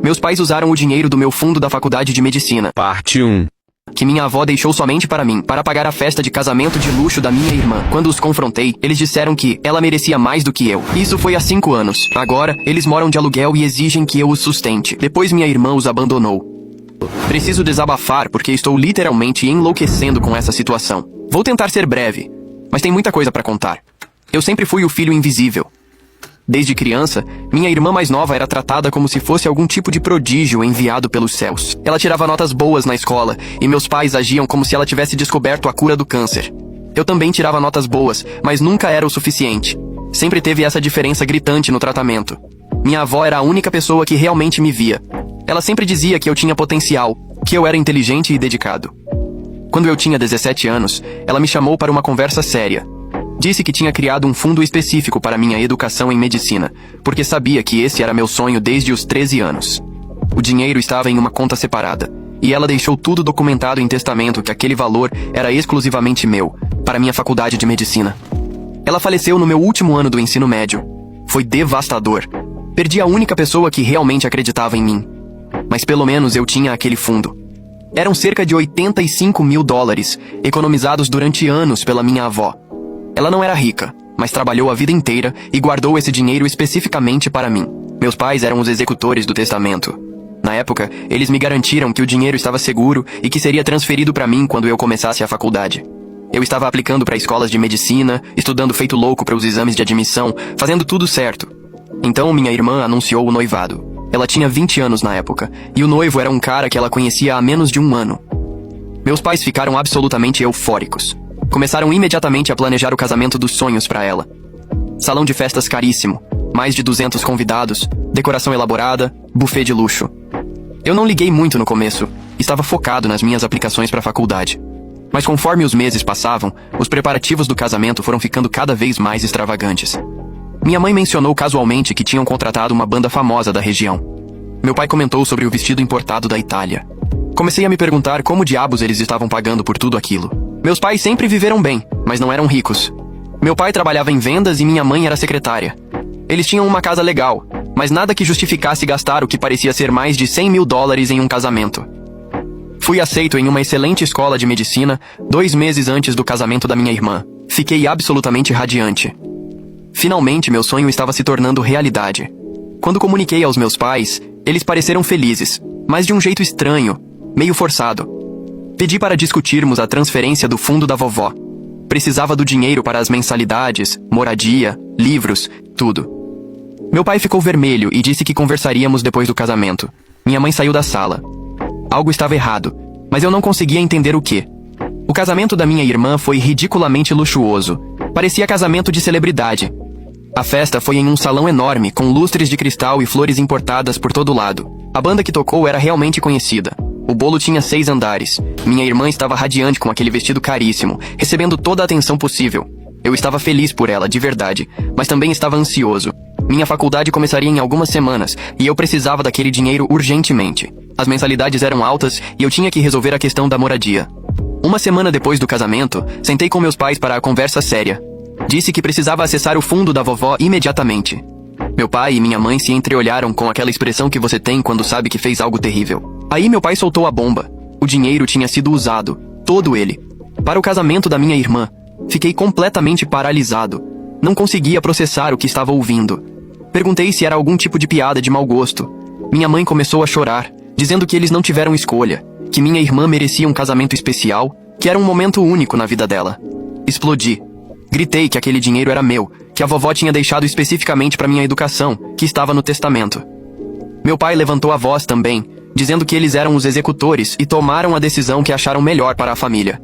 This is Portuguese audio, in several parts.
Meus pais usaram o dinheiro do meu fundo da faculdade de medicina, Parte 1. que minha avó deixou somente para mim, para pagar a festa de casamento de luxo da minha irmã. Quando os confrontei, eles disseram que ela merecia mais do que eu. Isso foi há 5 anos. Agora, eles moram de aluguel e exigem que eu os sustente. Depois minha irmã os abandonou. Preciso desabafar porque estou literalmente enlouquecendo com essa situação. Vou tentar ser breve, mas tem muita coisa para contar. Eu sempre fui o filho invisível. Desde criança, minha irmã mais nova era tratada como se fosse algum tipo de prodígio enviado pelos céus. Ela tirava notas boas na escola, e meus pais agiam como se ela tivesse descoberto a cura do câncer. Eu também tirava notas boas, mas nunca era o suficiente. Sempre teve essa diferença gritante no tratamento. Minha avó era a única pessoa que realmente me via. Ela sempre dizia que eu tinha potencial, que eu era inteligente e dedicado. Quando eu tinha 17 anos, ela me chamou para uma conversa séria. Disse que tinha criado um fundo específico para minha educação em medicina, porque sabia que esse era meu sonho desde os 13 anos. O dinheiro estava em uma conta separada, e ela deixou tudo documentado em testamento que aquele valor era exclusivamente meu, para minha faculdade de medicina. Ela faleceu no meu último ano do ensino médio. Foi devastador. Perdi a única pessoa que realmente acreditava em mim. Mas pelo menos eu tinha aquele fundo. Eram cerca de 85 mil dólares, economizados durante anos pela minha avó. Ela não era rica, mas trabalhou a vida inteira e guardou esse dinheiro especificamente para mim. Meus pais eram os executores do testamento. Na época, eles me garantiram que o dinheiro estava seguro e que seria transferido para mim quando eu começasse a faculdade. Eu estava aplicando para escolas de medicina, estudando feito louco para os exames de admissão, fazendo tudo certo. Então minha irmã anunciou o noivado. Ela tinha 20 anos na época, e o noivo era um cara que ela conhecia há menos de um ano. Meus pais ficaram absolutamente eufóricos. Começaram imediatamente a planejar o casamento dos sonhos para ela. Salão de festas caríssimo, mais de 200 convidados, decoração elaborada, buffet de luxo. Eu não liguei muito no começo, estava focado nas minhas aplicações para a faculdade. Mas conforme os meses passavam, os preparativos do casamento foram ficando cada vez mais extravagantes. Minha mãe mencionou casualmente que tinham contratado uma banda famosa da região. Meu pai comentou sobre o vestido importado da Itália. Comecei a me perguntar como diabos eles estavam pagando por tudo aquilo. Meus pais sempre viveram bem, mas não eram ricos. Meu pai trabalhava em vendas e minha mãe era secretária. Eles tinham uma casa legal, mas nada que justificasse gastar o que parecia ser mais de 100 mil dólares em um casamento. Fui aceito em uma excelente escola de medicina 2 meses antes do casamento da minha irmã. Fiquei absolutamente radiante. Finalmente meu sonho estava se tornando realidade. Quando comuniquei aos meus pais, eles pareceram felizes, mas de um jeito estranho, meio forçado. Pedi para discutirmos a transferência do fundo da vovó. Precisava do dinheiro para as mensalidades, moradia, livros, tudo. Meu pai ficou vermelho e disse que conversaríamos depois do casamento. Minha mãe saiu da sala. Algo estava errado, mas eu não conseguia entender o quê. O casamento da minha irmã foi ridiculamente luxuoso. Parecia casamento de celebridade. A festa foi em um salão enorme, com lustres de cristal e flores importadas por todo lado. A banda que tocou era realmente conhecida. O bolo tinha 6 andares. Minha irmã estava radiante com aquele vestido caríssimo, recebendo toda a atenção possível. Eu estava feliz por ela, de verdade, mas também estava ansioso. Minha faculdade começaria em algumas semanas, e eu precisava daquele dinheiro urgentemente. As mensalidades eram altas e eu tinha que resolver a questão da moradia. Uma semana depois do casamento, sentei com meus pais para a conversa séria. Disse que precisava acessar o fundo da vovó imediatamente. Meu pai e minha mãe se entreolharam com aquela expressão que você tem quando sabe que fez algo terrível. Aí meu pai soltou a bomba. O dinheiro tinha sido usado, todo ele, para o casamento da minha irmã. Fiquei completamente paralisado. Não conseguia processar o que estava ouvindo. Perguntei se era algum tipo de piada de mau gosto. Minha mãe começou a chorar, dizendo que eles não tiveram escolha, que minha irmã merecia um casamento especial, que era um momento único na vida dela. Explodi. Gritei que aquele dinheiro era meu, que a vovó tinha deixado especificamente para minha educação, que estava no testamento. Meu pai levantou a voz também, dizendo que eles eram os executores e tomaram a decisão que acharam melhor para a família.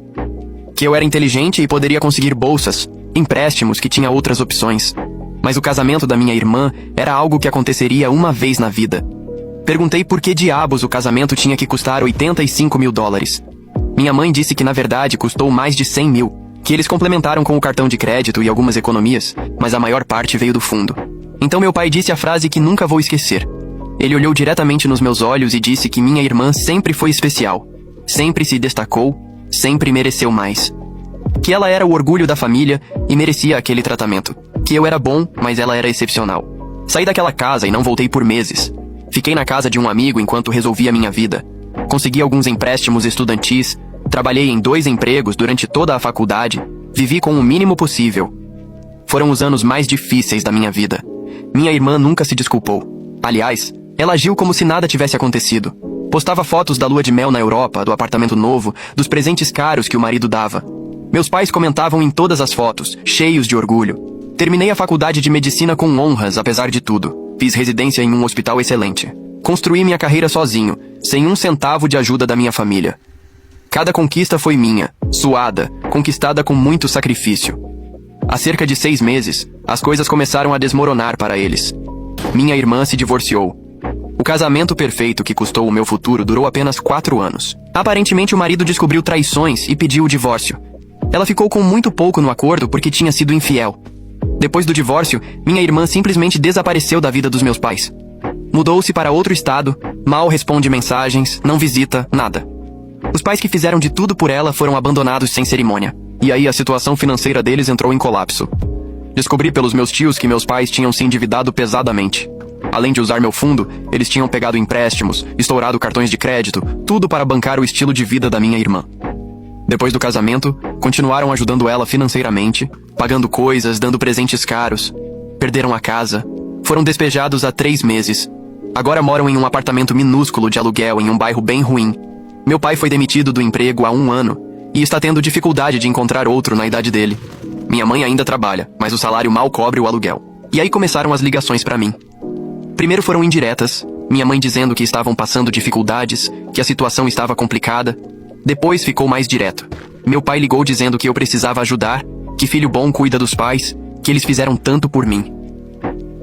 Que eu era inteligente e poderia conseguir bolsas, empréstimos, que tinha outras opções. Mas o casamento da minha irmã era algo que aconteceria uma vez na vida. Perguntei por que diabos o casamento tinha que custar 85 mil dólares. Minha mãe disse que na verdade custou mais de 100 mil, que eles complementaram com o cartão de crédito e algumas economias, mas a maior parte veio do fundo. Então meu pai disse a frase que nunca vou esquecer. Ele olhou diretamente nos meus olhos e disse que minha irmã sempre foi especial, sempre se destacou, sempre mereceu mais. Que ela era o orgulho da família e merecia aquele tratamento. Que eu era bom, mas ela era excepcional. Saí daquela casa e não voltei por meses. Fiquei na casa de um amigo enquanto resolvia minha vida. Consegui alguns empréstimos estudantis, trabalhei em 2 empregos durante toda a faculdade, vivi com o mínimo possível. Foram os anos mais difíceis da minha vida. Minha irmã nunca se desculpou. Aliás, ela agiu como se nada tivesse acontecido. Postava fotos da lua de mel na Europa, do apartamento novo, dos presentes caros que o marido dava. Meus pais comentavam em todas as fotos, cheios de orgulho. Terminei a faculdade de medicina com honras, apesar de tudo. Fiz residência em um hospital excelente. Construí minha carreira sozinho, sem um centavo de ajuda da minha família. Cada conquista foi minha, suada, conquistada com muito sacrifício. Há cerca de 6 meses, as coisas começaram a desmoronar para eles. Minha irmã se divorciou. O casamento perfeito que custou o meu futuro durou apenas 4 anos. Aparentemente o marido descobriu traições e pediu o divórcio. Ela ficou com muito pouco no acordo porque tinha sido infiel. Depois do divórcio, minha irmã simplesmente desapareceu da vida dos meus pais. Mudou-se para outro estado, mal responde mensagens, não visita, nada. Os pais que fizeram de tudo por ela foram abandonados sem cerimônia. E aí a situação financeira deles entrou em colapso. Descobri pelos meus tios que meus pais tinham se endividado pesadamente. Além de usar meu fundo, eles tinham pegado empréstimos, estourado cartões de crédito, tudo para bancar o estilo de vida da minha irmã. Depois do casamento, continuaram ajudando ela financeiramente, pagando coisas, dando presentes caros. Perderam a casa. Foram despejados há 3 meses. Agora moram em um apartamento minúsculo de aluguel em um bairro bem ruim. Meu pai foi demitido do emprego há 1 ano e está tendo dificuldade de encontrar outro na idade dele. Minha mãe ainda trabalha, mas o salário mal cobre o aluguel. E aí começaram as ligações para mim. Primeiro foram indiretas, minha mãe dizendo que estavam passando dificuldades, que a situação estava complicada. Depois ficou mais direto. Meu pai ligou dizendo que eu precisava ajudar, que filho bom cuida dos pais, que eles fizeram tanto por mim.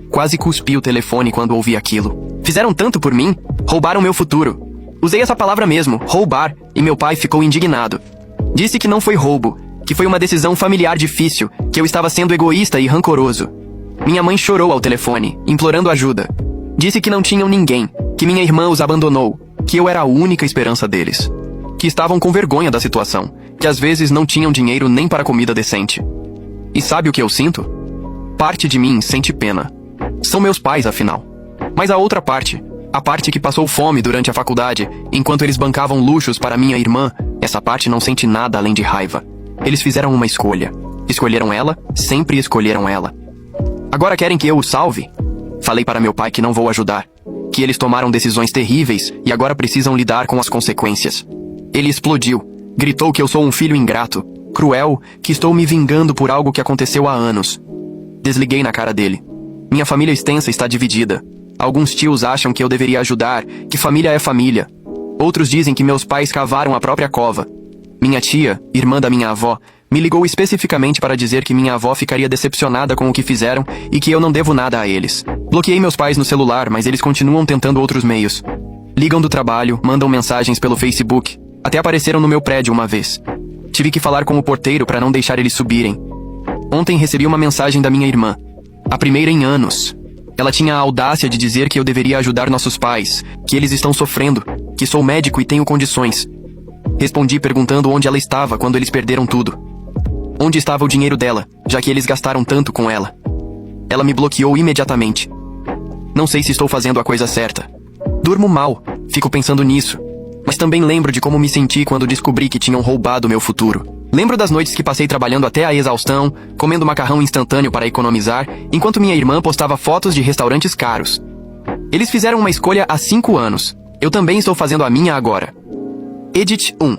Quase cuspi o telefone quando ouvi aquilo. Fizeram tanto por mim? Roubaram meu futuro. Usei essa palavra mesmo, roubar, e meu pai ficou indignado. Disse que não foi roubo, que foi uma decisão familiar difícil, que eu estava sendo egoísta e rancoroso. Minha mãe chorou ao telefone, implorando ajuda. Disse que não tinham ninguém, que minha irmã os abandonou, que eu era a única esperança deles. Que estavam com vergonha da situação, que às vezes não tinham dinheiro nem para comida decente. E sabe o que eu sinto? Parte de mim sente pena. São meus pais, afinal. Mas a outra parte, a parte que passou fome durante a faculdade, enquanto eles bancavam luxos para minha irmã, essa parte não sente nada além de raiva. Eles fizeram uma escolha. Escolheram ela, sempre escolheram ela. Agora querem que eu os salve? Falei para meu pai que não vou ajudar, que eles tomaram decisões terríveis e agora precisam lidar com as consequências. Ele explodiu, gritou que eu sou um filho ingrato, cruel, que estou me vingando por algo que aconteceu há anos. Desliguei na cara dele. Minha família extensa está dividida. Alguns tios acham que eu deveria ajudar, que família é família. Outros dizem que meus pais cavaram a própria cova. Minha tia, irmã da minha avó, me ligou especificamente para dizer que minha avó ficaria decepcionada com o que fizeram e que eu não devo nada a eles. Bloqueei meus pais no celular, mas eles continuam tentando outros meios. Ligam do trabalho, mandam mensagens pelo Facebook. Até apareceram no meu prédio uma vez. Tive que falar com o porteiro para não deixar eles subirem. Ontem recebi uma mensagem da minha irmã. A primeira em anos. Ela tinha a audácia de dizer que eu deveria ajudar nossos pais, que eles estão sofrendo, que sou médico e tenho condições. Respondi perguntando onde ela estava quando eles perderam tudo. Onde estava o dinheiro dela, já que eles gastaram tanto com ela. Ela me bloqueou imediatamente. Não sei se estou fazendo a coisa certa. Durmo mal, fico pensando nisso. Mas também lembro de como me senti quando descobri que tinham roubado meu futuro. Lembro das noites que passei trabalhando até a exaustão, comendo macarrão instantâneo para economizar, enquanto minha irmã postava fotos de restaurantes caros. Eles fizeram uma escolha há 5 anos. Eu também estou fazendo a minha agora. Edit 1.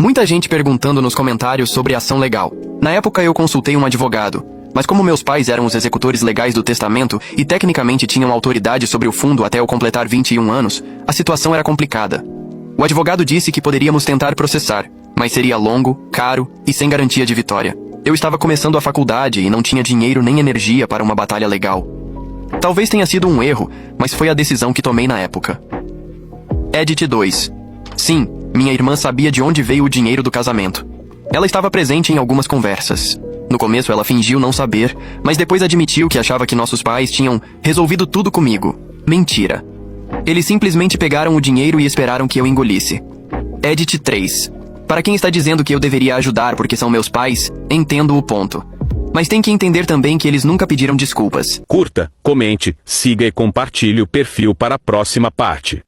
Muita gente perguntando nos comentários sobre ação legal. Na época eu consultei um advogado, mas como meus pais eram os executores legais do testamento e tecnicamente tinham autoridade sobre o fundo até eu completar 21 anos, a situação era complicada. O advogado disse que poderíamos tentar processar, mas seria longo, caro e sem garantia de vitória. Eu estava começando a faculdade e não tinha dinheiro nem energia para uma batalha legal. Talvez tenha sido um erro, mas foi a decisão que tomei na época. Edit 2. Sim, minha irmã sabia de onde veio o dinheiro do casamento. Ela estava presente em algumas conversas. No começo ela fingiu não saber, mas depois admitiu que achava que nossos pais tinham resolvido tudo comigo. Mentira. Eles simplesmente pegaram o dinheiro e esperaram que eu engolisse. Edit 3. Para quem está dizendo que eu deveria ajudar porque são meus pais, entendo o ponto. Mas tem que entender também que eles nunca pediram desculpas. Curta, comente, siga e compartilhe o perfil para a próxima parte.